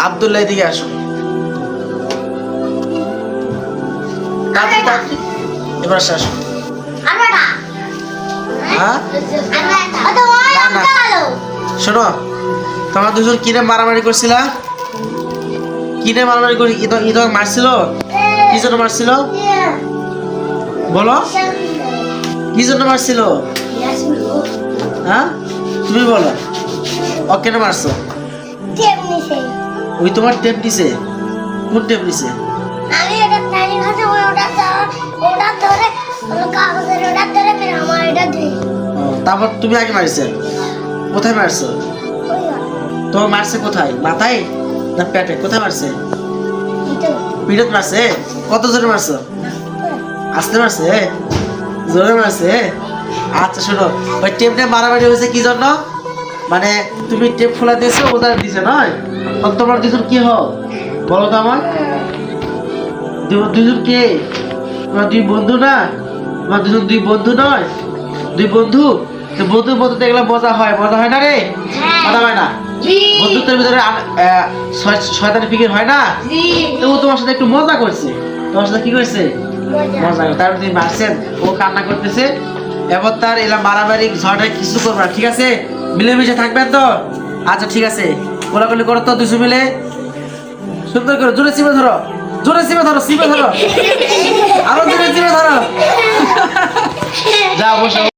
আব্দুল্লাহ এদিকে আসো। এবার আসো। হ্যাঁ শোনো, তোমরা দুজন কিনে মারামারি করছিলা? কিনে মারামারি করি ঈদ মারছিল? কি জন্য মারছিল বলো? কি জন্য মারছিল? হ্যাঁ তুমি বলো, ও কেন মারছো? ওই তোমার টেপ দিছে? কোন টেপ দিছে? তারপর তুমি আগে মারছে? কোথায় মারছো? তোমার মারছে কোথায়? মাথায় না পেটে? কোথায় মারছে? পিঠে মারছে? কত জোরে মারছো? আস্তে মারছে? জোরে মারছে? আচ্ছা শোনো, ওই টেপটা মারামারি হয়েছে কি জন্য? মানে তুমি টেপ খোলা দিয়েছো, ওটা দিছে নয়? তোমরা দুজন কি হও বলো তো আমার? দুজন কে? তোমার দুই বন্ধু না? তোমার দুজন দুই বন্ধু নয়? দুই বন্ধু তো বন্ধুর মধ্যে এগুলো মজা হয়, মজা হয় না রে? মজা হয় না? বন্ধুত্বের ভিতরে শয়তানি ফিকির হয় না? তো ও তোমার সাথে একটু মজা করছে। তোমার সাথে কি করছে? মজা করে। তারপর তুমি মারছেন, ও কান্না করতেছে। এবার তার এলা মারামারি ঝড়ে কিছু করবে না, ঠিক আছে? মিলেমিশে থাকবেন তো? আচ্ছা ঠিক আছে, কোলাকুলি করো তো দুশো মিলে। সুন্দর করে জোরে চিপে ধরো, জোরে চিপে ধরো, চিপে ধরো, আরো জোরে চিপে ধরো। যা বসে।